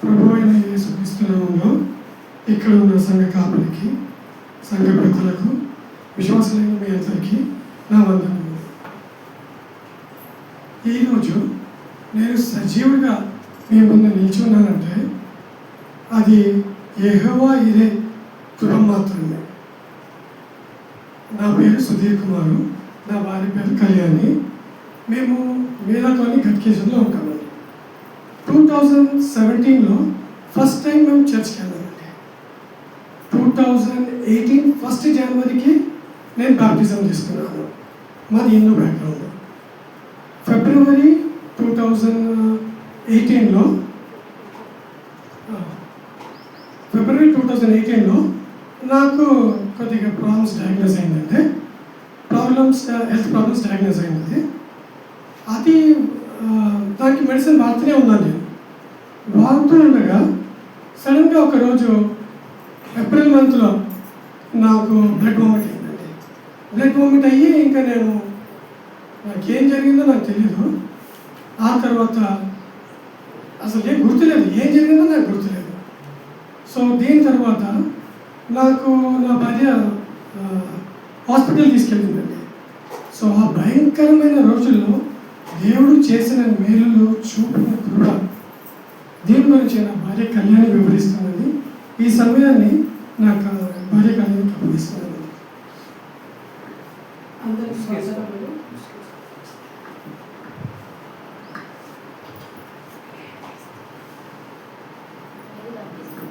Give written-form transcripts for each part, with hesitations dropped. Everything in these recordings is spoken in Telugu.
ప్రభు అయిన యేసుక్రీస్తు నామములో ఇక్కడ ఉన్న సంఘ కాపరికి, సంఘ పెద్దలకు, విశ్వాసులైన మీ అందరికీ నా వందనములు. ఈరోజు నేను సజీవుడిగా మీ ముందు నిల్చున్నానంటే అది యెహోవా ఇరే కృప మాత్రమే. నా పేరు సుధీర్ కుమారు, నా భార్య పేరు కళ్యాణి. మేము మీరాతోని గట్కేషన్లో ఉంటామండి. 2017లో ఫస్ట్ టైం మేము చర్చ్కి వెళ్ళామండి. 2018 1 జనవరికి నేను బ్యాప్టిజం తీసుకున్నాను. మాది హిందూ బ్యాక్గ్రౌండ్. ఫిబ్రవరి 2018లో నాకు కొద్దిగా డయాగ్నోస్ అయిందంటే హెల్త్ ప్రాబ్లమ్స్ డయాగ్నోస్ అయింది. అది దానికి మెడిసిన్ వాడుతూనే ఉన్నాను. నేను వాడుతూ ఉండగా సడన్గా ఒకరోజు ఏప్రిల్ మంత్లో నాకు బ్లడ్ వామిట్ అయిందండి. బ్లడ్ వామిట్ అయ్యి ఇంకా నాకేం జరిగిందో నాకు తెలియదు. ఆ తర్వాత అసలు ఏం గుర్తులేదు, ఏం జరిగిందో నాకు గుర్తులేదు. సో దీని తర్వాత నాకు నా భార్య హాస్పిటల్ తీసుకెళ్ళిందండి. సో ఆ భయంకరమైన రోజుల్లో దేవుడు చేసిన మేలులు, చూపిన కృప, దీని గురించి నా భార్య కళ్యాణి వివరిస్తున్నది. ఈ సమయాన్ని నాకు భార్య కళ్యాణికి అప్పగిస్తున్నాను.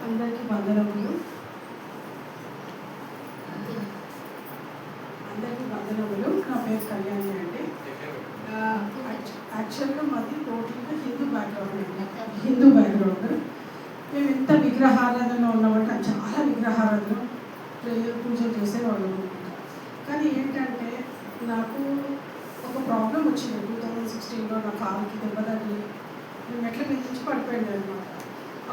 అందరికీ వందనములు. నా పేరు కళ్యాణి అండి. యాక్చువల్గా మాది టోటల్గా హిందూ బ్యాక్గ్రౌండ్. మేము ఎంత విగ్రహారాధన ఉన్నామంటే చాలా విగ్రహారాధన పూజలు చేసేవాళ్ళం. కానీ ఏంటంటే నాకు ఒక ప్రాబ్లం వచ్చింది 2016లో. నా కాలుకి దెబ్బ తగిలి నేను మెట్ల మీద నుంచి పడిపోయింది అనమాట.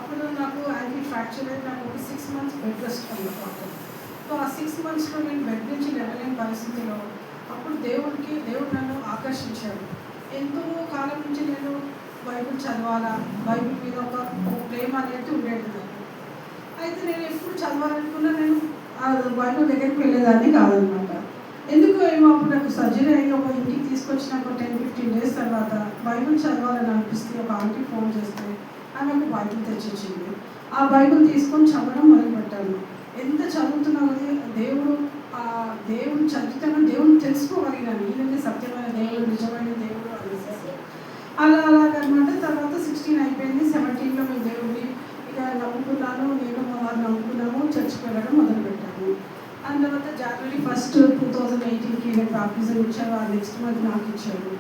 అప్పుడు నాకు యాంకిల్ ఫ్రాక్చర్ అయ్యి నాకు ఒక 6 months బెడ్ రెస్ట్ అన్న ప్రాబ్లం. సో ఆ 6 monthsలో నేను బెడ్ నుంచి లేవలేని పరిస్థితిలో అప్పుడు దేవుడు నన్ను ఆకర్షించాడు. ఎంతో కాలం నుంచి నేను బైబిల్ చదవాలా, బైబిల్ మీద ఒక ప్రేమ అనేది ఉండేది నాకు. అయితే నేను ఎప్పుడు చదవాలనుకున్నా నేను ఆ బైబిల్ దగ్గరికి వెళ్ళేదాన్ని కాదనమాట. ఎందుకు ఏమో అప్పుడు నాకు సర్జరీ అయ్యి ఒక ఇంటికి తీసుకొచ్చినాక 10-15 days తర్వాత బైబిల్ చదవాలని అనిపిస్తే ఒక ఆంటీ ఫోన్ చేస్తే ఆమె ఒక బైబిల్ తెచ్చిచ్చింది. ఆ బైబిల్ తీసుకొని చదవడం మొదలుపెట్టాను. ఎంత చదువుతున్నా దేవుడు చదువుతున్నా దేవుడు తెలుసుకోగలిగినాను. ఈయనకి సత్యమైన దేవుడు, నిజమైన దేవుడు అనేసి అలాగనమాట. తర్వాత 16 అయిపోయింది. 17లో మేము దేవుడిని ఇక నమ్ముకున్నాను. నేను మా వారు నమ్ముకున్నాము. చర్చికి వెళ్ళడం మొదలుపెట్టాను. ఆ తర్వాత January 1, 2018కి నేను బాప్టిజం ఇచ్చాను. ఆ నెక్స్ట్ మంత్ నాకు ఇచ్చాడు.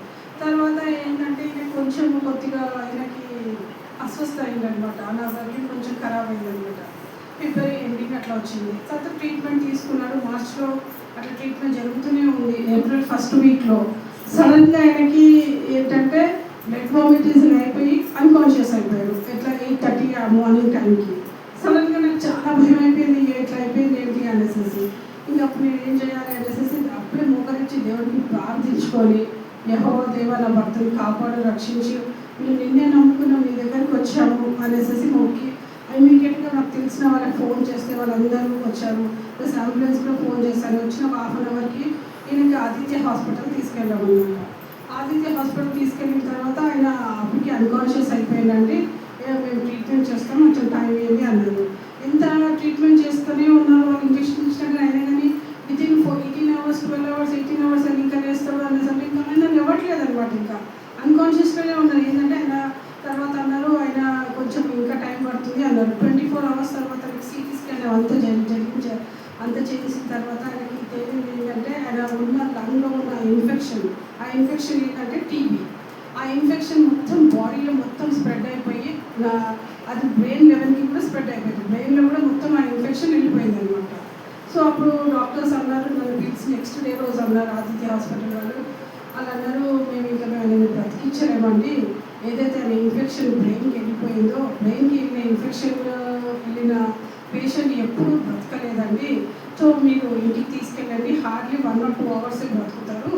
తర్వాత ఏంటంటే ఈయన కొంచెం కొద్దిగా ఆయనకి అస్వస్థ అయిందనమాట. నా శరీరం కొంచెం ఖరాబ్ అయిందనమాట. ఫిబ్రవరి ఎండింగ్ అట్లా వచ్చింది. తర్వాత ట్రీట్మెంట్ తీసుకున్నాడు. మార్చ్లో అట్లా ట్రీట్మెంట్ జరుగుతూనే ఉంది. ఏప్రిల్ 1st weekలో సడన్గా ఆయనకి ఏంటంటే బ్లడ్ వామిటింగ్ అయిపోయి అన్కాన్షియస్ అయిపోయాడు. ఎట్లా 8:30 మార్నింగ్ టైంకి. సడన్గా నాకు చాలా భయం అయిపోయింది. ఎట్లా అయిపోయింది ఏంటి అనేసి. ఇంకా అప్పుడు నేను ఏం చేయాలి అనేసి అప్పుడే మోకరించి దేవుడికి ప్రార్థించుకొని, యెహోవా దేవా నా భక్తుని కాపాడు, రక్షించి, మేము నిన్నే నమ్ముకున్నాం, నీ దగ్గరికి వచ్చాము అనేసి మొక్కి ఇమీడియట్గా నాకు తెలిసిన వాళ్ళకి ఫోన్ చేస్తే వాళ్ళందరూ వచ్చారు. ప్లస్ అంబులెన్స్లో ఫోన్ చేశాను. వచ్చిన ఒక 1/2 hourకి ఈయనకి ఆదిత్య హాస్పిటల్ తీసుకెళ్ళాము అనమాట. ఆదిత్య హాస్పిటల్ తీసుకెళ్ళిన తర్వాత ఆయన అప్పటికి అన్కాన్షియస్ అయిపోయిందండి. మేము ట్రీట్మెంట్ చేస్తాం, కొంచెం టైం ఏంటి అన్నారు. ఎంత ట్రీట్మెంట్ చేస్తూనే ఉన్నారు. వాళ్ళు ఇంజక్షన్ ఇచ్చినా అయినా కానీ వితిన్ 18 hours 12 hours 18 hours అని ఇంకా వేస్తాడు అనేసి ఇంకా ఆయన ఇవ్వట్లేదు అనమాట. ఇంకా అన్కాన్షియస్గానే ఉన్నారు. ఏంటంటే ఆయన తర్వాత అన్నారు ఆయన కొంచెం ఇంకా టైం పడుతుంది అన్నారు. 24 hours తర్వాత సిటీ స్కాన్ అంత చేసిన తర్వాత ఆయనకి తెలియదు ఏంటంటే ఆయన ఉన్న లంగ్లో ఉన్న ఇన్ఫెక్షన్. ఆ ఇన్ఫెక్షన్ ఏంటంటే టీబీ. ఆ ఇన్ఫెక్షన్ మొత్తం బాడీలో మొత్తం స్ప్రెడ్ అయిపోయి అది బ్రెయిన్ లెవెల్కి కూడా స్ప్రెడ్ అయిపోయింది. బ్రెయిన్లో కూడా మొత్తం ఆ ఇన్ఫెక్షన్ వెళ్ళిపోయింది అనమాట. సో అప్పుడు డాక్టర్స్ అన్నారు, నన్ను పిలిచి నెక్స్ట్ డే రోజు అన్నారు ఆదిత్య హాస్పిటల్ వాళ్ళు అన్నారు, మేము ఇంకా ఆయన బ్రతికించలేమండి. ఏదైతే ఆయన ఇన్ఫెక్షన్ బ్రెయిన్కి వెళ్ళిపోయిందో, బ్రెయిన్కి వెళ్ళిన ఇన్ఫెక్షన్ వెళ్ళిన పేషెంట్ ఎప్పుడూ బ్రతకలేదండి. సో మీరు ఇంటికి తీసుకెళ్ళండి, హార్డ్లీ 1 or 2 hours బ్రతుకుతారు.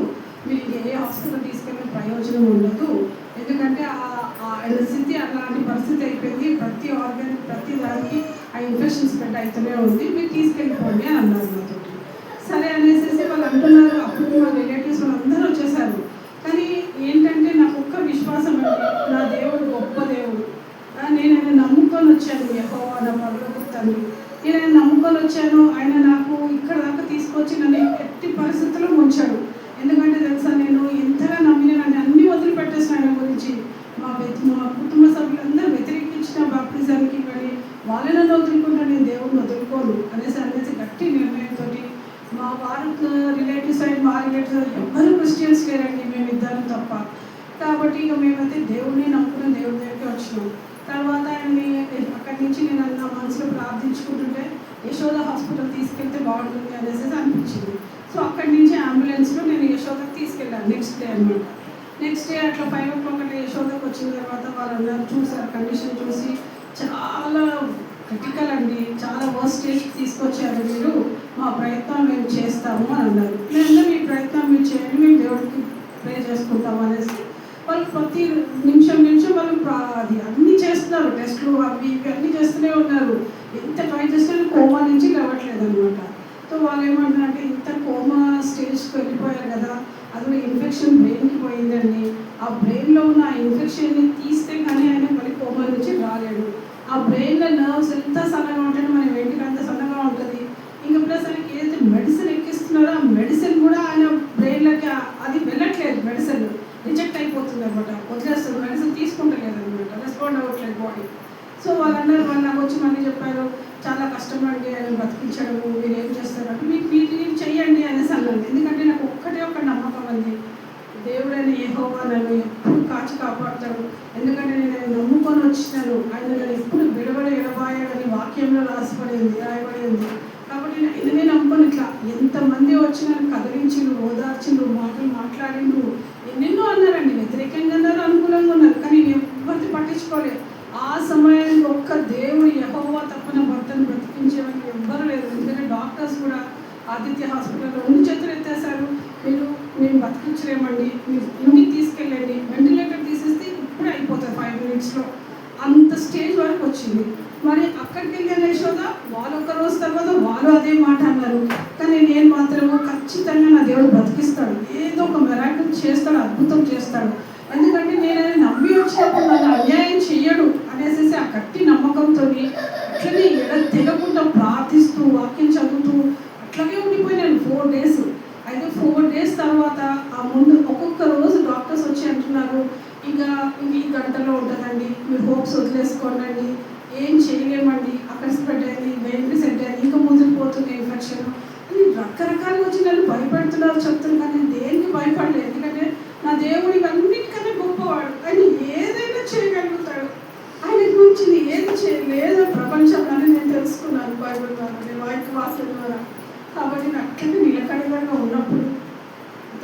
మీరు ఏ హాస్పిటల్ తీసుకెళ్ళే ప్రయోజనం ఉండదు. ఎందుకంటే ఆయన స్థితి అలాంటి పరిస్థితి అయిపోయింది. ప్రతి ఆ ఇన్ఫెక్షన్ స్ప్రెడ్ అవుతూనే ఉంది, మీరు తీసుకెళ్ళిపోండి అని అన్నారు నాతో. సరే అనేసి వాళ్ళు అంటున్నారు. అప్పుడు మా రిలేటివ్స్ వాళ్ళందరూ వచ్చేసారు. కానీ ఏంటంటే నాకు ఒక్క విశ్వాసం అండి, నా దేవుడు గొప్ప దేవుడు. నేను ఆయన నమ్ముకొని వచ్చాను, యెహోవా నా పరలోకపు తండ్రి. నేను ఆయన నమ్ముకొని వచ్చాను. ఆయన నాకు ఇక్కడ దాకా తీసుకొచ్చి నన్ను ఎట్టి పరిస్థితుల్లో ఉంచాడు. ఎందుకంటే తెలుసా, నేను ఎంతగా నమ్మినానంటే అన్నీ వదిలిపెట్టేసిన ఆయన గురించి. మా కుటుంబ సభ్యులందరూ వ్యతిరేకించిన బాప్టిజానికి, కానీ వాళ్ళని వదులుకుంటా, నేను దేవుడిని వదులుకోను అనేసి గట్టి నిర్ణయంతో, మా వారు రిలేటివ్స్ సైడ్, మా రిలేటివ్స్ సైడ్ ఎవ్వరూ క్రిస్టియన్స్ లేరండి, మేమిద్దరం తప్ప. కాబట్టి ఇక మేమైతే దేవుడిని నమ్ముకున్న దేవుడి దగ్గరికి వచ్చినాం. తర్వాత ఆయన్ని అక్కడి నుంచి నేను నా మనసులో ప్రార్థించుకుంటుంటే యశోద హాస్పిటల్ తీసుకెళ్తే బాగుంటుంది అనేసి అనిపించింది. సో అక్కడి నుంచి అంబులెన్స్లో నేను యశోదకి తీసుకెళ్ళాను నెక్స్ట్ డే అనమాట. నెక్స్ట్ డే అట్లా 5 o'clock అట్లా యశోదకి వచ్చిన తర్వాత వాళ్ళందరూ చూసారు, కండిషన్ చూసి చాలా క్రిటికల్ అండి, చాలా వర్స్ట్ స్టేజ్కి తీసుకొచ్చారు, మీరు మా ప్రయత్నం మేము చేస్తాము అని అన్నారు. మేము మీ ప్రయత్నం మీరు చేయండి, మేము దేవుడికి ప్రే చేసుకుంటాము అనేసి వాళ్ళు ప్రతి నిమిషం వాళ్ళు అది అన్నీ చేస్తున్నారు, టెస్ట్లు అవి ఇవి అన్నీ చేస్తూనే ఉన్నారు. ఎంత ట్రై చేస్తే కోమా నుంచి లేవట్లేదు అనమాట. సో వాళ్ళు ఏమంటారంటే, ఇంత కోమా స్టేజ్కి వెళ్ళిపోయారు కదా, అది ఇన్ఫెక్షన్ బ్రెయిన్కి పోయిందండి. ఆ బ్రెయిన్లో ఉన్న ఆ ఇన్ఫెక్షన్ని తీస్తే కానీ ఆయన మళ్ళీ కోమా నుంచి రాలేడు. ఆ బ్రెయిన్లో నర్వ్స్ ఎంత సన్నగా ఉంటాయో మన వెంటికి అంత సన్నగా ఉంటుంది. ఇంకా ప్లస్ ఆయనకి ఏదైతే మెడిసిన్ ఎక్కిస్తున్నారో ఆ మెడిసిన్ కూడా ఆయన బ్రెయిన్లోకి అది వెళ్ళట్లేదు, మెడిసిన్ రిజెక్ట్ అయిపోతుంది అనమాట, వదిలేస్తుంది, మెడిసిన్ తీసుకుంటలేదు అనమాట, రెస్పాండ్ అవ్వట్లేదు బాడీ. సో వాళ్ళందరూ నాకు వచ్చి మళ్ళీ చెప్పారు, చాలా కష్టం అండి ఆయన బతికించడం, మీరు ఏం చేస్తారంటే మీకు వీటిని చెయ్యండి అనేసి అన్నాను. ఎందుకంటే నాకు ఒక్కటే ఒక నమ్మకం అండి, దేవుడైన యెహోవా నన్ను ఎప్పుడు కాచి కాపాడుతాడు. ఎందుకంటే నేను ఆయన నమ్ముకొని వచ్చినాను, ఆయన నన్ను ఎప్పుడు విడవడ ఎడబాయడని వాక్యంలో రాయబడింది. కాబట్టి ఆయననే నమ్ముకొని ఇట్లా ఎంతమంది వచ్చి నన్ను కదిలించిండు, ఓదార్చిండు, మాటలు మాట్లాడిండు, ఎన్నెన్నో అన్నారండి, వ్యతిరేకంగా అన్నారు, అనుకూలంగా ఉన్నారు, కానీ నేను ఎవరిని పట్టించుకోలేదు. ఆ సమయానికి ఒక్క దేవుడు యెహోవా తప్పన భర్తను బ్రతికించేవాళ్ళు ఎవ్వరు లేదు. ఎందుకంటే డాక్టర్స్ కూడా ఆదిత్య హాస్పిటల్లో 2 చేతులు ఎత్తేసారు, మేము బతికించలేమండి, మీరు ఇంటికి తీసుకెళ్ళండి, వెంటిలేటర్ తీసేస్తే ఇప్పుడే అయిపోతుంది 5 minutesలో, అంత స్టేజ్ వరకు వచ్చింది. మరి అక్కడికి వెళ్ళిన యశోద వాళ్ళు ఒక రోజు తర్వాత వాళ్ళు అదే మాట అన్నారు. కానీ నేను మాత్రము ఖచ్చితంగా నా దేవుడు బ్రతికిస్తాడు, ఏదో ఒక మిరాకిల్ చేస్తాడు, అద్భుతం చేస్తాడు. ఎందుకంటే నేను ఆయన నమ్మి వచ్చినప్పుడు నన్ను అన్యాయం చెయ్యడు అనేసి ఆ గట్టి నమ్మకంతో అట్లనే తెగకుండా ప్రార్థిస్తూ వాక్యం చదువుతూ అట్లాగే ఉండిపోయినాను 4 days. అయితే 4 days తర్వాత ఆ ముందు ఒక్కొక్క రోజు డాక్టర్స్ వచ్చి అంటున్నారు, ఇంకా ఈ గంటలో ఉంటుందండి, మీరు హోప్స్ వదిలేసుకోండి, ఏం చేయలేమండి, అక్కడ స్ప్రెడ్ అయింది, వెయిన్ సెట్ అయింది, ఇంకా ముందుకు పోతుంది ఇన్ఫెక్షన్ అని రకరకాలుగా వచ్చి నన్ను భయపెడుతున్నారు, చెప్తున్నారు. కానీ దేనికి భయపడలేదు, ఎందుకంటే నా దేవుడి అన్నిటికన్నా గొప్పవాడు, ఆయన ఏదైనా చేయగలుగుతాడు, ఆయన గురించి ఏది చేయలేదు ప్రపంచంలోనే నేను తెలుసుకున్నాను బైబిల్ ద్వారా, నేను వాక్యం ద్వారా. కాబట్టి నేను అట్లనే నిలకడగా ఉన్నప్పుడు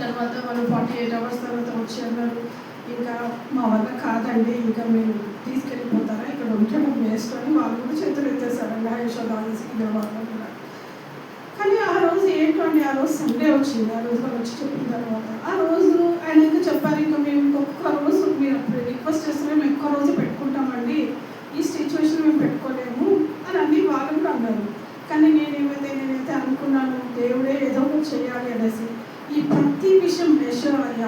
తర్వాత వాళ్ళు 48 hours తర్వాత వచ్చి అన్నారు, ఇంకా మా వల్ల కాదండి, ఇంకా మీరు తీసుకెళ్ళిపోతారా, ఇక్కడ ఉండడం వేస్ట్ అని వాళ్ళు కూడా చేతులు ఎత్తేసారండి, యశోదాకి వాళ్ళు కూడా. కానీ ఆ రోజు ఏంటండి, ఆ రోజు సండే వచ్చింది, ఆ రోజు వాళ్ళు వచ్చి చెప్పిన తర్వాత ఆ రోజు ఆయన ఇంకా చెప్పారు, ఇంకా మేము ఇంకొక రోజు మీరు అప్పుడు రిక్వెస్ట్ చేస్తే మేము ఇంకో రోజు పెట్టుకుంటామండి, ఈ సిచ్యువేషన్ మేము పెట్టుకోలేము అని అన్నీ వాళ్ళు కూడా అన్నారు. కానీ నేనైతే అనుకున్నాను, దేవుడే ఏదో ఒకటి చేయాలి అనేసి. ఈ ప్రతి విషయం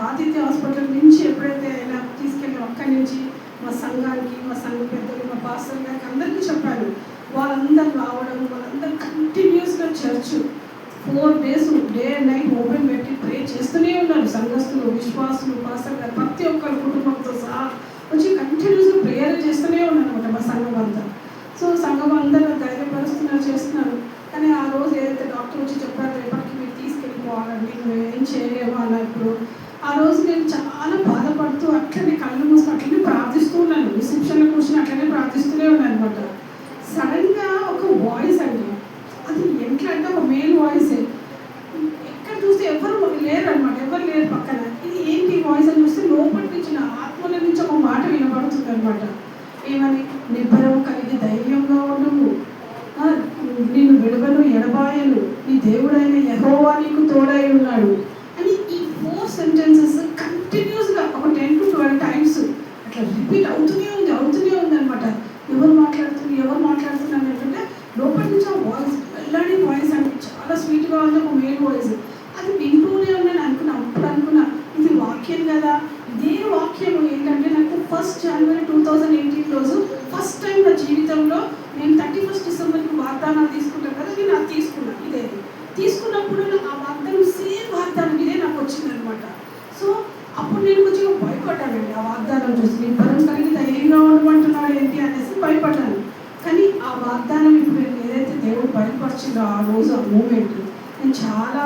ఆదిత్య హాస్పిటల్ నుంచి ఎప్పుడైతే ఆయన తీసుకెళ్ళి అక్కడి నుంచి మా సంఘానికి, మా సంఘ పెద్దలు, మా పాస్టర్ గారికి అందరికీ చెప్పాను. వాళ్ళందరూ రావడం, వాళ్ళందరూ కంటిన్యూస్గా church 4 days day and night open పెట్టి ప్రే చేస్తూనే ఉన్నారు. సంఘస్థులు, విశ్వాసులు, పాస్టర్ గారు ప్రతి ఒక్కరి కుటుంబంతో సహా వచ్చి కంటిన్యూస్గా ప్రేయర్ చేస్తూనే ఉన్నారు అనమాట మా సంఘం అంతా. సో సంఘం అందరూ ధైర్యపరుస్తున్నారు, చేస్తున్నారు. కానీ ఆ రోజు ఏదైతే డాక్టర్ వచ్చి చెప్పారు, రేపటికి మీరు తీసుకెళ్ళిపోవాలండి, మేము ఏం చేయలేము అన్నప్పుడు ఆ రోజు నేను చాలా బాధపడుతూ అట్లనే కళ్ళు మూసుకుని అట్లనే ప్రార్థిస్తూ ఉన్నాను. రిసెప్షన్లో కూర్చొని అట్లనే ప్రార్థిస్తూనే ఉన్నాను అనమాట. సడన్గా ఒక వాయిస్ అండి, అది ఎట్లా అంటే ఒక మేల్ వాయిసే, ఎక్కడ చూస్తే ఎవరు లేరు అనమాట, ఎవరు లేరు పక్కన. ఇది ఏంటి వాయిస్ అని చూస్తే లోపలి నుంచి నా ఆత్మల నుంచి ఒక మాట వినబడుతుంది అనమాట. ఏమని, నిబ్బరం కలిగి ధైర్యంగా ఉండవు, నేను విడవను ఎడబాయను, నీ దేవుడైన యెహోవా నీకు తోడై ఉన్నాడు అని ఈ 4 sentences కంటిన్యూస్గా ఒక 10 to 12 times అట్లా రిపీట్ అవుతూనే ఉంది అనమాట. ఎవరు మాట్లాడుతున్నారు ఏంటంటే రోజు ఫస్ట్ టైం నా జీవితంలో నేను 31 డిసెంబర్కి వాగ్దానాలు తీసుకుంటాను కదా, నేను అది తీసుకున్నాను. ఇదే తీసుకున్నప్పుడు ఆ వాగ్దానం సేమ్ వాగ్దానం ఇదే నాకు వచ్చిందనమాట. సో అప్పుడు నేను కొంచెం భయపడ్డానండి ఆ వాగ్దానం చూసి. నేను బలం కలిగి ధైర్యంగా ఉండమంటున్నాడు ఏంటి అనేసి భయపడ్డాను. కానీ ఆ వాగ్దానం ఇప్పుడు నేను ఏదైతే దేవుడు బయలుపరిచిందో ఆ రోజు ఆ మూమెంట్ నేను చాలా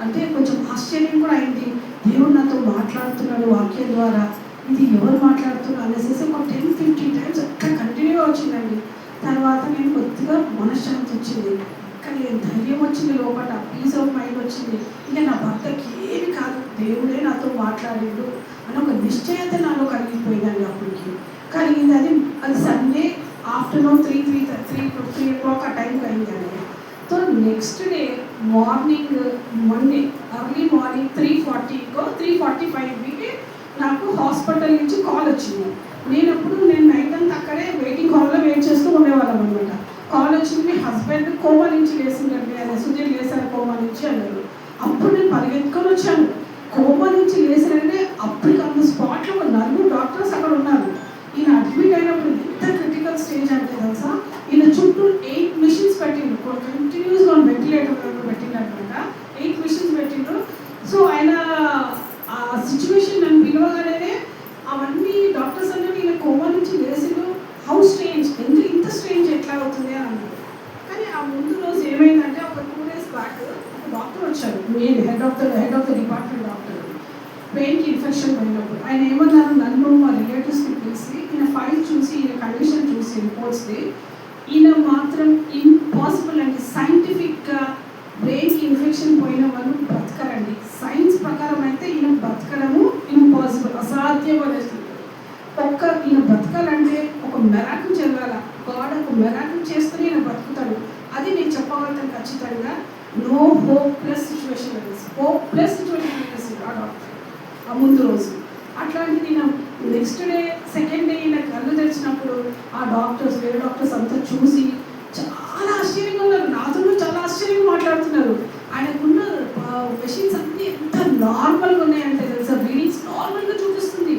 అంటే కొంచెం ఆశ్చర్యం కూడా అయింది. దేవుడు నాతో మాట్లాడుతున్నాడు వాక్యం ద్వారా, ఇది ఎవరు మాట్లాడుతున్నారు అనేసి ఒక 10-15 టైమ్స్ అట్లా కంటిన్యూగా వచ్చిందండి. తర్వాత నేను కొద్దిగా మనశ్శాంతి వచ్చింది, కానీ ధైర్యం వచ్చింది, లోపల పీస్ ఆఫ్ మైండ్ వచ్చింది. ఇక నా భర్తకి ఏమి కాదు, దేవుడే నాతో మాట్లాడిండు అని ఒక నిశ్చయత నాలో కలిగిపోయిందండి. అప్పటికి కలిగింది. అది సండే ఆఫ్టర్నూన్ 3 o'clock ఆ టైంకి అయిందండి. So next day morning Monday early morning 3:45కి నాకు హాస్పిటల్ నుంచి కాల్ వచ్చింది. నేను నైట్ అంతా అక్కడే వెయిటింగ్ హాల్లో వెయిట్ చేస్తూ ఉండేవాళ్ళం అనమాట. కాల్ వచ్చింది, మీ హస్బెండ్ కోమా నుంచి లేచిందండి అని, సుధీర్ లేసారు కోమా నుంచి అన్నారు. అప్పుడు నేను పరిగెత్తుకొని వచ్చాను. కోమా నుంచి లేసారంటే అప్పటికి అంత స్పాట్లో 4 డాక్టర్స్ అక్కడ ఉన్నారు. ఈయన అడ్మిట్ అయినప్పుడు ఎంత క్రిటికల్ స్టేజ్ అంటే తెలుసా, ఈయన చుట్టూ 8 మిషన్స్ పెట్టిండు, కంటిన్యూస్గా వెంటిలేటర్ పెట్టిండనమాట. 8 మిషన్స్ పెట్టిండ్రు. సో ఆయన ఆ సిచ్యువేషన్ నన్ను పిలవగానే అవన్నీ డాక్టర్స్ అన్నీ ఈయన కోమా నుంచి లేచిండు. హౌ స్ట్రేంజ్, ఇంత స్ట్రేంజ్ ఎట్లా అవుతుంది అని అన్నారు. కానీ ఆ ముందు రోజు ఏమైందంటే ఒక 2 days బ్యాక్ ఒక డాక్టర్ వచ్చారు, main head of the department doctor. బ్రెయిన్కి ఇన్ఫెక్షన్ పోయినప్పుడు ఆయన ఏమన్నారు, నన్ను మా రిలేటివ్స్ని పిలిచి ఈయన ఫైల్ చూసి ఈయన కండిషన్ చూసి రిపోర్ట్స్ది ఈయన మాత్రం ఇంపాసిబుల్ అండి, సైంటిఫిక్గా బ్రెయిన్కి ఇన్ఫెక్షన్ పోయిన వాళ్ళు బ్రతకరండి. సైన్స్ ప్రకారం అయితే ఈయన బ్రతకడము ఇంపాసిబుల్, అసాధ్యం అనేది. ఈయన బ్రతకాలంటే ఒక మెరాకిల్ జరగాల, గాడ్ ఒక మెరాకిల్ చేస్తేనే ఈయన బ్రతుకుతాడు. అది నేను చెప్పగలుగుతాను ఖచ్చితంగా. నో హోప్లెస్ సిచ్యువేషన్ అనేది, హోప్లెస్ సిచ్యువేషన్ అనేది ఆ డాక్టర్ ఆ ముందు రోజు. అట్లాంటిది నేను నెక్స్ట్ డే సెకండ్ డే ఈయన కళ్ళు తెరిచినప్పుడు ఆ డాక్టర్స్ వేరే డాక్టర్స్ అంతా చూసి చాలా ఆశ్చర్యంగా ఉన్నారు, నాతో చాలా ఆశ్చర్యంగా మాట్లాడుతున్నారు. ఆయనకున్న మెషిన్స్ అన్నీ ఎంత నార్మల్గా ఉన్నాయంటే తెలుసా, రీడింగ్స్ నార్మల్గా చూపిస్తుంది.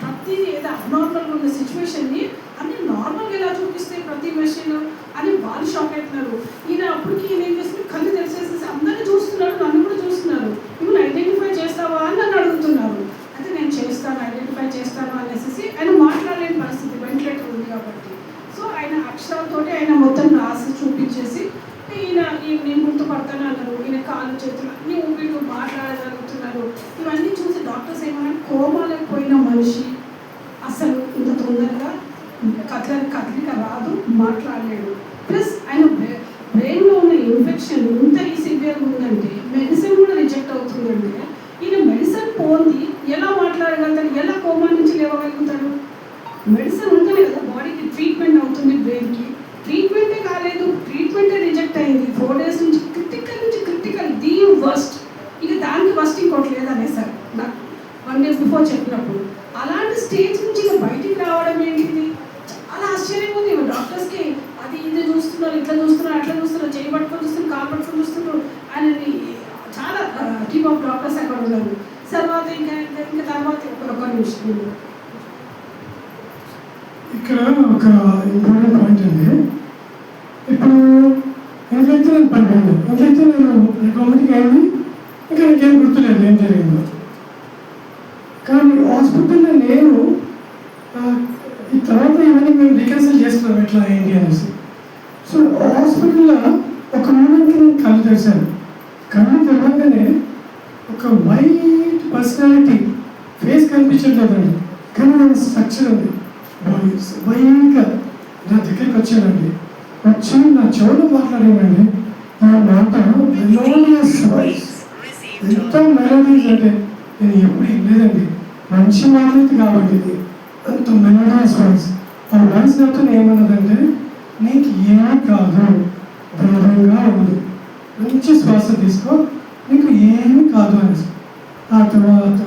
ప్రతిదీ ఏదో అబ్నార్మల్గా ఉన్న సిచ్యువేషన్ని అన్ని నార్మల్గా ఎలా చూపిస్తాయి ప్రతి మెషిన్ అని వాళ్ళు షాక్ అవుతున్నారు. ఈయన అప్పటికి ఈయన ఏం చేస్తున్నారు, కళ్ళు తెరిచేసేసి అందరినీ చూస్తున్నారు, నన్ను కూడా చూస్తున్నారు. ఇవి ఐడెంటిఫై చేస్తావా అని నన్ను అడుగుతున్నారు. అయితే నేను చేస్తాను, ఐడెంటిఫై చేస్తాను అనేసి ఆయన మాట్లాడలేని పరిస్థితి, వెంటిలేటర్ ఉంది కాబట్టి. సో ఆయన అక్షరాలతోటి ఆయన మొత్తం రాసి చూపించేసి నేను గుర్తుపడతాను అన్నారు. ఈయన కాళ్ళు చేతులు అన్నీ ఊపిరి మాట్లాడగలుగుతున్నారు. ఇవన్నీ చూసి డాక్టర్స్ ఏమన్నా కోమాలకు పోయిన మనిషి అసలు ఇంత తొందరగా కదలిక రాదు, మాట్లాడలేడు. ప్లస్ ఆయన బ్రెయిన్లో ఉన్న ఇన్ఫెక్షన్ ఇంత సివియర్గా ఉందంటే మెడిసిన్ కూడా రిజెక్ట్ అవుతుందంటే ఈయన మెడిసిన్ పోంది ఎలా మాట్లాడగలుగుతాడు, ఎలా కోమా నుంచి లేవగలుగుతాడు? మెడిసిన్ ఉంటేనే కదా బాడీకి ట్రీట్మెంట్ అవుతుంది, బ్రెయిన్కి ట్రీట్మెంటే కాలేదు, ట్రీట్మెంటే రిజెక్ట్ అయింది. 4 days నుంచి క్రిటికల్ ది వర్స్ట్, ఇక దానికి వర్స్ట్ ఇంకోటి లేదనేసారు నాకు 1 day బిఫోర్ చెప్పినప్పుడు. అలాంటి స్టేజ్ నుంచి ఇక బయటికి రావడం ఏంటిది, చాలా ఆశ్చర్యంగా ఉంది. డాక్టర్స్కి అది ఇది చూస్తున్నారు, ఇట్లా చూస్తున్నారు, అట్లా చూస్తున్నారు, చేయి పట్టుకొని చూస్తున్నారు, కాలు పట్టుకొని చూస్తున్నారు. ఆయనని చాలా టీమ్ ఆఫ్ డాక్టర్స్ అక్కడ ఉన్నారు. తర్వాత ఇంకా తర్వాత ఒక నిమిషం ఇక్కడ ఒక ఇంపార్టెంట్ పాయింట్ అండి. ఇప్పుడు ఇంకైతే నేను పడిపోయాను, ఇంకైతే నేను రికమెండింగ్ అయింది, ఇంకా నాకేం గుర్తులేదు ఏం జరిగిందో. కానీ హాస్పిటల్లో నేను ఈ తర్వాత ఇవన్నీ మేము రికన్సిల్ చేసుకున్నాం ఎట్లా ఏంటి అనేసి. సో హాస్పిటల్లో ఒక మూమెంట్కి నేను కళ్ళు తెరిచాను. కళ్ళు తెరవగానే ఒక వైట్ పర్సనాలిటీ, ఫేస్ కనిపించట్లేదండి, కానీ నేను స్ట్రక్చర్ ఉంది, వైట్గా నా దగ్గరికి వచ్చానండి. వచ్చి నా చెవులో మాట్లాడానండి. నా మాట మెలోడియస్ వాయిస్, ఎంత మెలోడియస్ అంటే నేను ఎప్పుడు వినలేదండి. మంచి మాట్లాడి కాబట్టి ఇది అంత మెలోడియస్ వాయిస్. ఆ వాయిస్ నాతో ఏమన్నదంటే, నీకు ఏమీ కాదు, ధైర్యంగా ఉంది, మంచి శ్వాస తీసుకో, నీకు ఏమీ కాదు అనేసి. ఆ తర్వాత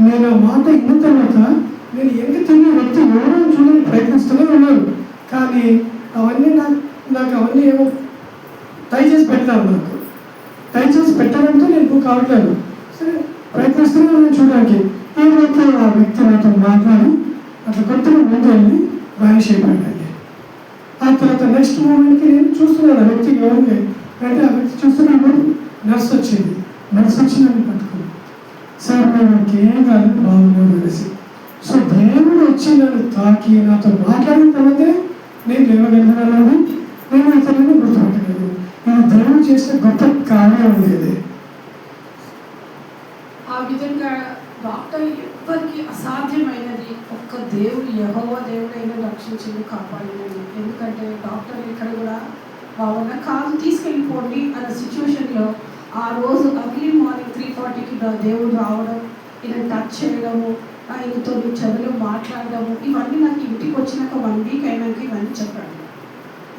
నేను ఆ మాట విన్న తర్వాత నేను ఎందుకు తిరిగి వ్యక్తి ఎవరో చూడని ప్రయత్నిస్తూనే ఉన్నాను. కానీ అవన్నీ నాకు అవన్నీ ఏమో దయచేసి పెట్టాను, నాకు దయచేసి పెట్టడంతో నేను కావట్లేదు. సరే ప్రయత్నిస్తూనే ఉన్నాను చూడడానికి. ఏమైతే ఆ వ్యక్తి నాతో మాట్లాడి అట్లా కొత్తగా ముందు వెళ్ళి వానిష్ అయిపోయాడండి. ఆ తర్వాత నెక్స్ట్ మూమెంట్కి నేను చూస్తున్నాను ఆ వ్యక్తికి ఎవరిని అంటే ఆ వ్యక్తి చూస్తున్నప్పుడు నర్స్ వచ్చింది. నర్స్ వచ్చి నన్ను పట్టుకుంది. సార్ మనకి ఏం కాదు బాగున్నాడు అనేసి. సో దేవుడు వచ్చి నన్ను తాకి నాతో మాట్లాడిన తర్వాతే నేను లేవగలిగినాను. నేను ఇతరులను గుర్తుపట్టలేదు. ఇది దేవుడు చేసిన గొప్ప కార్యం ఉండేది. ఆ విధంగా డాక్టర్ ఎవ్వరికి అసాధ్యమైనది ఒక్క దేవుడు యెహోవా దేవుడైనా రక్షించింది, కాపాడినది. ఎందుకంటే డాక్టర్ ఇక్కడ కూడా బాగున్న కాదు తీసుకెళ్ళిపోండి అన్న సిచ్యువేషన్లో ఆ రోజు అర్లీ మార్నింగ్ 3:40కి దేవుడు రావడం, ఈయన టచ్ చేయడము, ఆయనతో చదువులో మాట్లాడడము, ఇవన్నీ నాకు ఇంటికి వచ్చినాక 1 వీక్ అయినాక ఇవన్నీ చెప్పాడు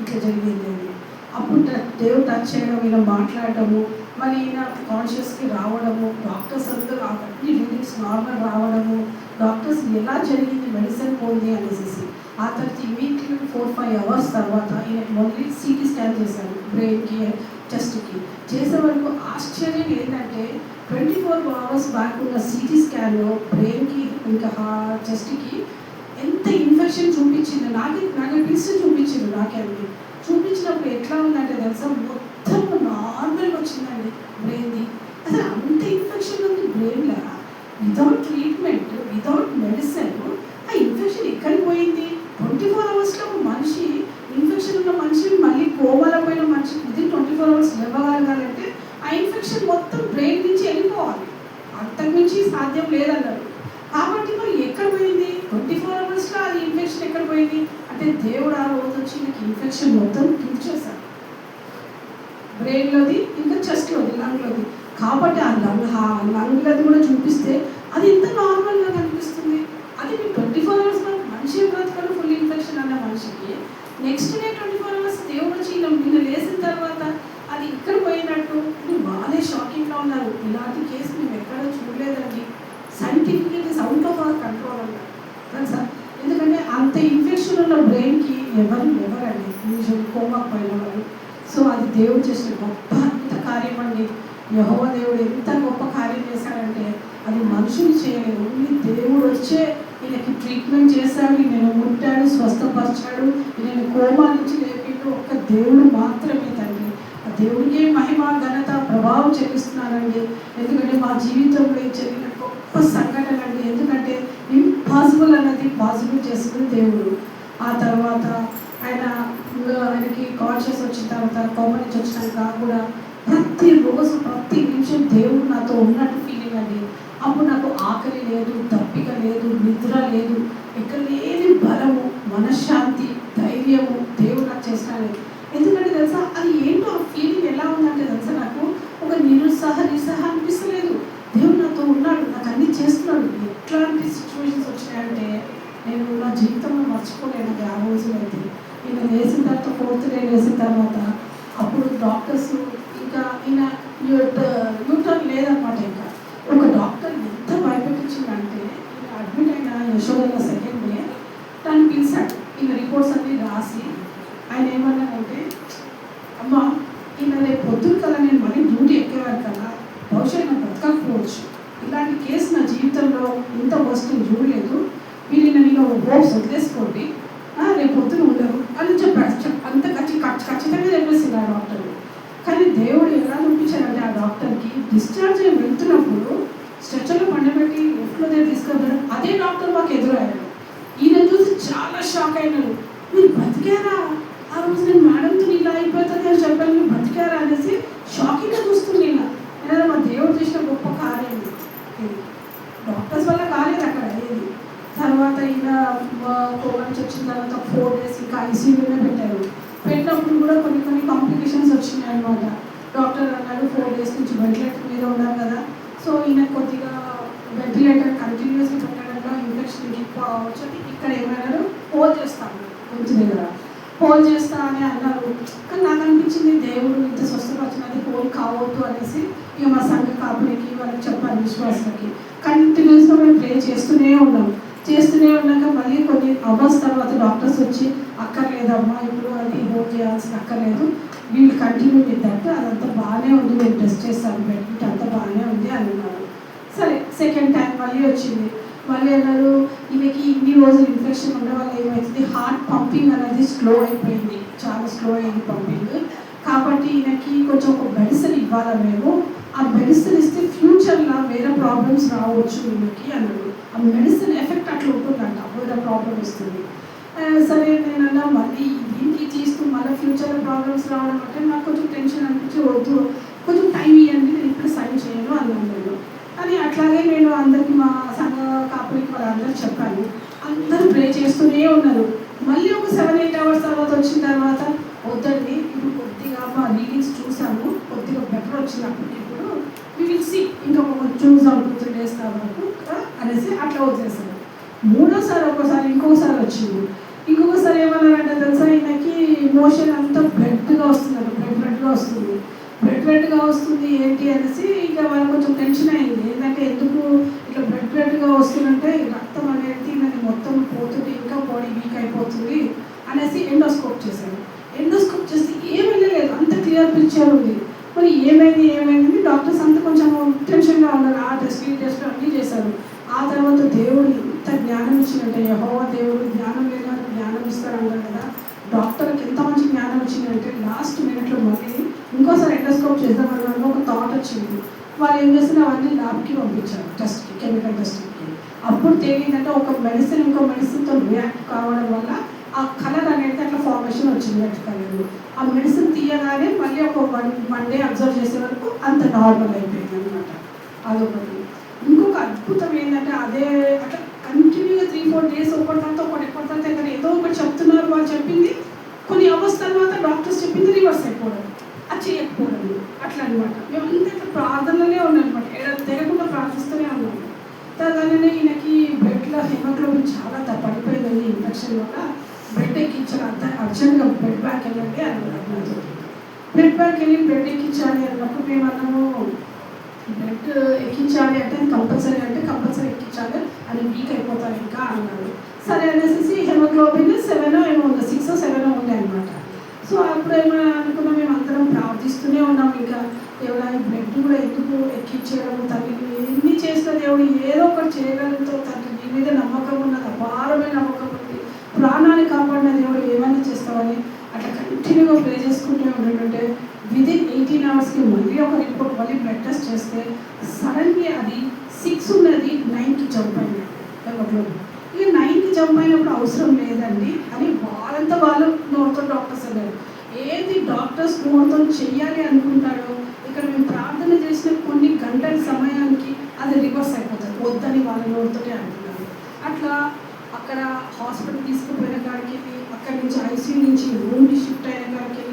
ఇట్లా జరిగింది అని. అప్పుడు దేవుడు టచ్ చేయడం, ఈయన మాట్లాడడము, మళ్ళీ ఈయన కాన్షియస్కి రావడము, డాక్టర్స్ అందరూ అవన్నీ రీడింగ్స్ నార్మల్ రావడము, డాక్టర్స్ ఎలా జరిగింది మెడిసిన్ పోయింది అనేసి. ఆ తర్వాత ఇమీడియట్లీ 4-5 అవర్స్ తర్వాత ఈయన ఓన్లీ సిటీ స్కాన్ చేశారు బ్రెయిన్కి చెస్ట్కి. చేసే వరకు ఆశ్చర్యం ఏంటంటే 24 అవర్స్ బ్యాక్ ఉన్న సిటీ స్కాన్లో బ్రెయిన్కి ఇంకా చెస్ట్కి ఎంత ఇన్ఫెక్షన్ చూపించింది. నాకు పిలిచి చూపించింది. నాకే చూపించినప్పుడు ఎట్లా ఉందంటే తెలుసా, మొత్తం నార్మల్గా వచ్చిందండి బ్రెయిన్ది. అసలు అంత ఇన్ఫెక్షన్ ఉంది బ్రెయిన్లో. వితౌట్ ట్రీట్మెంట్, వితౌట్ మెడిసిన్ ఆ ఇన్ఫెక్షన్ ఎక్కడికి పోయింది? 24 అవర్స్లో మనిషి ఇన్ఫెక్షన్ ఉన్న మనిషి మళ్ళీ కోమాలో పోయిన మనిషి ఇది 24 అవర్స్ లేవగలగాలంటే ఆ ఇన్ఫెక్షన్ మొత్తం బ్రెయిన్ నుంచి వెళ్ళిపోవాలి. అంతకుమించి సాధ్యం లేదన్నారు. కాబట్టి మరి ఎక్కడ పోయింది? 24 అవర్స్లో అది ఇన్ఫెక్షన్ ఎక్కడ పోయింది అంటే దేవుడు ఆ రోజు వచ్చి నాకు ఇన్ఫెక్షన్ మొత్తం క్యూర్ చేశాడు బ్రెయిన్లోది, ఇంకా చెస్ట్లోది, లంగ్లోది. కాబట్టి ఆ లంగ్లది కూడా చూపిస్తే అది ఎంత నార్మల్గా కనిపిస్తుంది. అది మీరు 24 అవర్స్లో మనిషి బ్రతకలు ఫుల్ ఇన్ఫెక్షన్ అన్న మనిషికి నెక్స్ట్ డే 24 అవర్స్ దేవుడు వచ్చి నిన్న లేసిన తర్వాత అది ఇక్కడ పోయినట్టు బాగా షాకింగ్గా ఉన్నారు. ఇలాంటి కేసు మేము ఎక్కడ చూడలేదండి. Scientific it is out of our control అన్నారు తెలుసా. ఎందుకంటే అంత ఇన్ఫెక్షన్ ఉన్న బ్రెయిన్కి ఎవరండి యూజువల్ కోమాకు పోయిన వాళ్ళు. సో అది దేవుడు చేసిన గొప్ప అద్భుత కార్యం అండి. యెహోవా దేవుడు ఎంత గొప్ప కార్యం చేశాడంటే అది మనుషులు చేయలేదు. ఓన్లీ దేవుడు వచ్చే ఈయనకి ట్రీట్మెంట్ చేశాడు, ఈయన ముట్టాడు, స్వస్థపరిచాడు, ఈయన కోమా నుంచి లేపిండు ఒక్క దేవుడు మాత్రమే తండ్రి. ఆ దేవుడికే మహిమ ఘనత ప్రభావం చెల్లిస్తున్నానండి. ఎందుకంటే మా జీవితంలో జరిగిన గొప్ప సంఘటన అండి. ఎందుకంటే ఇంపాసిబుల్ అన్నది పాసిబుల్ చేస్తుంది దేవుడు. ఆ తర్వాత ఆయనకి కాన్షియస్ వచ్చిన తర్వాత కోమ నుంచి వచ్చినాక కూడా ప్రతిరోజు ప్రతి నిమిషం దేవుడు నాతో ఉన్నట్టు ఫీలింగ్ అండి. అప్పుడు నాకు ఆకలి లేదు, దప్పిక లేదు, నిద్ర లేదు, ఇక్కడ లేని బలము, మనశ్శాంతి, ధైర్యము దేవుడు నాకు చేసినాడు. ఎందుకంటే తెలుసా అది ఏంటో ఆ ఫీలింగ్ ఎలా ఉందంటే తెలుసా నాకు ఒక నిరుత్సాహ అనిపిస్తలేదు. దేవుడు నాతో ఉన్నాడు, నాకు అన్నీ చేస్తున్నాడు. ఎట్లాంటి సిచ్యువేషన్స్ వచ్చినాయంటే నేను నా జీవితంలో మర్చిపోలేను ఆ రోజులు అయితే. ఈయన వేసిన తర్వాత 4th డే వేసిన తర్వాత అప్పుడు డాక్టర్స్ ఇంకా ఈయన యూటర్న్ లేదనమాట. ఇంకా ఒక డాక్టర్ ఎంత భయపెట్టించిందంటే ఈయన అడ్మిట్ అయిన యశోదలో 2nd డే తను పిలిచాడు. ఈయన రిపోర్ట్స్ అన్నీ రాసి ఆయన ఏమన్నాడంటే, అమ్మ ఈయన రేపు పొద్దున కల్లా నేను మళ్ళీ డ్యూటీ ఎక్కేవారు కదా, బహుశా నాకు బ్రతకపోవచ్చు. ఇలాంటి కేసు నా జీవితంలో ఇంత వస్తువు చూడలేదు. మీరు నేను హోప్స్ వదిలేసుకోండి, రేపు పొద్దున ఉండరు అని చెప్పాడు. అంత ఖచ్చితంగా చెప్పేసింది ఆ డాక్టర్. కానీ దేవుడు ఎలా చూపించాడంటే ఆ డాక్టర్కి డిశ్చార్జ్ అయ్యి వెళ్తున్నప్పుడు స్ట్రెచర్లో పండబెట్టి లెఫ్ట్లో తీసుకెళ్తాడు. అదే డాక్టర్ మాకు ఎదురయ్యాడు. ఈయన చూసి చాలా షాక్ అయినాడు. మీరు బతికారా? ఆ రోజు నేను మేడంతో ఇలా అయిపోతుంది అని చెప్పాను, మీరు బతికారా అనేసి షాకింగ్గా చూస్తుంది. నేను మా దేవుడు చేసిన గొప్ప కార్యం ఇది. డాక్టర్స్ వల్ల కాలేదు అక్కడ ఏది. తర్వాత ఈయన కోవిడ్ నుంచి వచ్చిన తర్వాత 4 days ఇంకా ఐసీయూలోనే పెట్టారు. పెట్టినప్పుడు కూడా కొన్ని కాంప్లికేషన్స్ వచ్చినాయి అనమాట. డాక్టర్ అన్నాడు 4 days నుంచి వెంటిలేటర్ మీద ఉన్నారు కదా, సో ఈయన కొద్దిగా వెంటిలేటర్ కంటిన్యూస్గా పెట్టడంలో ఇన్ఫెక్షన్ ఎక్కువ అవ్వచ్చు. ఇక్కడ ఏమన్నారు హోల్ చేస్తాను కొంచెం దగ్గర హోల్ చేస్తా అని అన్నారు. కానీ నాకు అనిపించింది దేవుడు ఇంత స్వస్థపరిచినది హోల్ కావద్దు అనేసి ఇక మా సంఘ కాపునికి వాళ్ళకి చెప్పాను, విశ్వాసానికి. కంటిన్యూస్గా మేము ప్రే చేస్తూనే ఉన్నాక మళ్ళీ కొన్ని అవర్స్ తర్వాత డాక్టర్స్ వచ్చి అక్కర్లేదమ్మా ఇప్పుడు అది హోల్ చేయాల్సిన అక్కర్లేదు, వీళ్ళు కంటిన్యూ చేద్దంటే అదంతా బాగానే ఉంది, నేను టెస్ట్ చేస్తాను బెడ్మిట్ అంతా బాగానే ఉంది అని అన్నారు. సరే 2nd time మళ్ళీ వచ్చింది. మళ్ళీ అన్నారు ఈమెకి ఇన్ని రోజులు ఇన్ఫెక్షన్ ఉండడం వల్ల ఏమవుతుంది, హార్ట్ పంపింగ్ అనేది స్లో అయిపోయింది, చాలా స్లో అయింది పంపింగ్. కాబట్టి ఈయనకి కొంచెం ఒక మెడిసిన్ ఇవ్వాలి మేము, ఆ మెడిసిన్ ఇస్తే ఫ్యూచర్లో వేరే ప్రాబ్లమ్స్ రావచ్చు ఈమెకి అన్నాడు. ఆ మెడిసిన్ ఎఫెక్ట్ అట్లా ఉంటుందంట, వేరే ప్రాబ్లం వస్తుంది. సరే నేనన్నా మళ్ళీ దీనికి తీస్తూ మళ్ళీ ఫ్యూచర్లో ప్రాబ్లమ్స్ రావడం అంటే నాకు కొంచెం టెన్షన్ అనిపించి వద్దు, కొంచెం టైం ఇవ్వండి, నేను ఇప్పుడు సైన్ చేయను అన్నాను నేను. అని అట్లాగే నేను అందరికీ మా సంఘ కాపులకి వాళ్ళందరూ చెప్పాను. అందరూ ప్రే చేస్తూనే ఉన్నారు. మళ్ళీ ఒక 7-8 hours తర్వాత వచ్చిన తర్వాత వద్దండి, ఇప్పుడు కొద్దిగా మా రీడింగ్స్ చూసాము, కొద్దిగా బెటర్ వచ్చినప్పటికి ఇప్పుడు విల్ సీ, ఇంకా చూసాం 2-3 days వరకు అనేసి అట్లా వదిలేసాను. మూడోసారి ఒకసారి ఇంకొకసారి వచ్చింది. ఇంకొకసారి ఏమన్నారంటే తెలుసా, ఈయనకి మోషన్ అంతా బ్లడ్గా వస్తుందంట, బ్లడ్గా వస్తుంది, బ్లడ్గా వస్తుంది ఏంటి అనేసి ఇక వాళ్ళు కొంచెం టెన్షన్ అయింది. ఏంటంటే ఎందుకు ఇట్లా బ్లడ్గా వస్తుందంటే రక్తం అనేది నాకు మొత్తం పోతుంది, ఇంకా బాడీ వీక్ అయిపోతుంది అనేసి ఎండోస్కోప్ చేశాను. ఎండోస్కోప్ చేస్తే ఏమీ లేదు, అంత క్లియర్ పిక్చర్ ఉంది. మరి ఏమైంది డాక్టర్స్ అంతా కొంచెం టెన్షన్గా ఉన్నారు. ఆ టెస్ట్ ఈ టెస్ట్ అన్నీ చేశారు. ఆ తర్వాత దేవుడు ఎంత జ్ఞానం ఇచ్చిందంటే, యెహోవా దేవుడు జ్ఞానం లేదా జ్ఞానం ఇస్తారన్నారు కదా, డాక్టర్కి ఎంత మంచి జ్ఞానం వచ్చిందంటే లాస్ట్ మినిట్లో మళ్ళీ ఇంకోసారి ఎండోస్కోప్ చేద్దామని ఒక థాట్ వచ్చింది. వాళ్ళు ఏం చేస్తారు, అవన్నీ ల్యాబ్కి పంపించారు టెస్ట్కి, కెమికల్ టెస్ట్కి. అప్పుడు తెలియదంటే ఒక మెడిసిన్ ఇంకో మెడిసిన్తో రియాక్ట్ కావడం వల్ల ఆ కలర్ అనేది అట్లా ఫార్మేషన్ వచ్చింది, రెడ్ కలర్. ఆ మెడిసిన్ తీయగానే మళ్ళీ ఒక వన్ డే అబ్జర్వ్ చేసే వరకు అంత నార్మల్ అయిపోయింది అనమాట. అదొకటి. ఇంకొక అద్భుతం ఏంటంటే అదే అట్లా కంటిన్యూగా 3-4 days ఒకటి తర్వాత ఇక్కడ ఏదో ఒకటి చెప్తున్నారు, వాళ్ళు చెప్పింది కొన్ని అవర్స్ తర్వాత డాక్టర్స్ చెప్పింది రివర్స్ అయిపోవడం, అది చేయకపోవడం, అట్లా అనమాట. మేమంతా ఇట్లా ప్రార్థనలోనే ఉన్నాం అనమాట, తెగకుండా ప్రార్థిస్తూనే ఉన్నాము. అలానే ఈయనకి బ్లడ్లో హెమోగ్లోబిన్ చాలా పడిపోయిందండి ఇన్ఫెక్షన్ వల్ల. బ్లడ్ ఎక్కించాలి, అంత అర్జెంట్గా బ్లడ్ బ్యాంక్ వెళ్ళండి అన్నారు. బ్లడ్ బ్యాంక్ వెళ్ళి బ్లడ్ ఎక్కించాలి అన్నప్పుడు మేము అన్నాము, బ్లడ్ ఎక్కించాలి అంటే కంపల్సరీ ఎక్కించాలి, అది వీక్ అయిపోతారు ఇంకా అన్నారు. సరే అనేసి హెమోగ్లోబిన్ 7 ఏమో ఉంది, 6 or 7 ఉంది అనమాట. సో అప్పుడు ఏమైనా అనుకున్నాం, మేము అందరం ప్రార్థిస్తూనే ఉన్నాం. ఇంకా దేవుడు బ్లడ్ కూడా ఎందుకు ఎక్కించడం, తల్లిని ఎన్ని చేసిన దేవుడు ఏదో ఒకటి చేయగలుగుతూ, తల్లి నీ మీద నమ్మకం ఉన్నది, అపారమైన నమ్మకం ఉంది, ప్రాణాన్ని కాపాడిన దేవుడు ఏమైనా చేస్తామని అట్లా కంటిన్యూగా ప్రే చేసుకుంటూ ఉంటుంటే విదిన్ 18 hours మళ్ళీ ఒక రిపోర్ట్, మళ్ళీ బ్లడ్ టెస్ట్ చేస్తే సడన్గా అది 6 ఉన్నది 9కి జంప్ అయింది హెమోగ్లోబిన్. ఇక 9కి జంప్ అయినప్పుడు అవసరం లేదండి అని వాళ్ళు నోరుతో డాక్టర్స్ అన్నారు. ఏది డాక్టర్స్ నోరుతో చెయ్యాలి అనుకుంటాడో ఇక్కడ మేము ప్రార్థన చేసిన కొన్ని గంటల సమయానికి అది రివర్స్ అయిపోతుంది, వద్దని వాళ్ళ నోరుతోటే అంటున్నారు. అట్లా అక్కడ హాస్పిటల్ తీసుకుపోయిన కాడికి, అక్కడి నుంచి ఐసీయూ నుంచి రూమ్కి షిఫ్ట్ అయిన కాడికి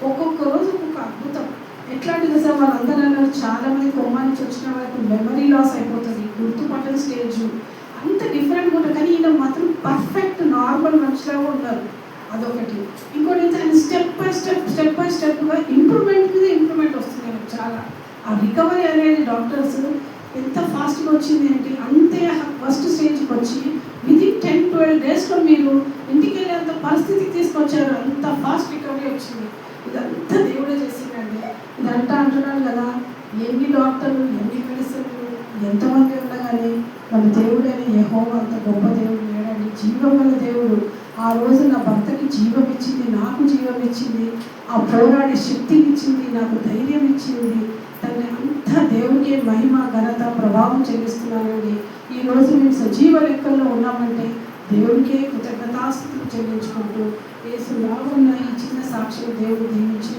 ఒక్కొక్క రోజు ఒక్కొక్క అద్భుతం. ఎట్లాంటిది సార్, వాళ్ళందరూ అన్నారు చాలామంది కొమ్మ నుంచి వచ్చిన వాళ్ళకి మెమరీ లాస్ అయిపోతుంది, గుర్తుపట్టని స్టేజ్ అంత డిఫరెంట్గా ఉంటుంది. కానీ ఈయన మాత్రం పర్ఫెక్ట్ నార్మల్ మనిషిలాగా ఉన్నారు, అదొకటి. ఇంకోటి అయితే ఆయన స్టెప్ బై స్టెప్గా ఇంప్రూవ్మెంట్ మీద ఇంప్రూవ్మెంట్ వస్తుంది ఆయనకు చాలా. ఆ రికవరీ అనేది డాక్టర్స్ ఎంత ఫాస్ట్గా వచ్చింది ఏంటి, అంతే ఫస్ట్ స్టేజ్కి వచ్చి విదిన్ 10-12 daysలో మీరు ఇంటికి వెళ్ళేంత పరిస్థితికి తీసుకొచ్చారు, అంత ఫాస్ట్ రికవరీ వచ్చింది. ఇదంతా దేవుడే చేసిందండి. ఇదంతా అంటున్నాను కదా, ఎన్ని డాక్టర్లు, ఎన్ని మెడిసిన్లు, ఎంతమంది ఉన్నా కానీ మన దేవుడని యెహోవా అంత గొప్ప దేవుడు లేడండి, జీవం గల దేవుడు. ఆ రోజు నా భర్తకి జీవం ఇచ్చింది, నాకు జీవం ఇచ్చింది, ఆ పోరాడే శక్తిని ఇచ్చింది, నాకు ధైర్యం ఇచ్చింది. తనని అంతా దేవుడికే మహిమ, ఘనత, ప్రభావం చెల్లిస్తున్నానండి. ఈరోజు మేము సజీవ లెక్కల్లో ఉన్నామంటే దేవుడికే కృతజ్ఞతాస్తుతులు చెల్లించుకుంటూ యేసు నామమున ఈ చిన్న సాక్ష్యం దేవుడు దీవించి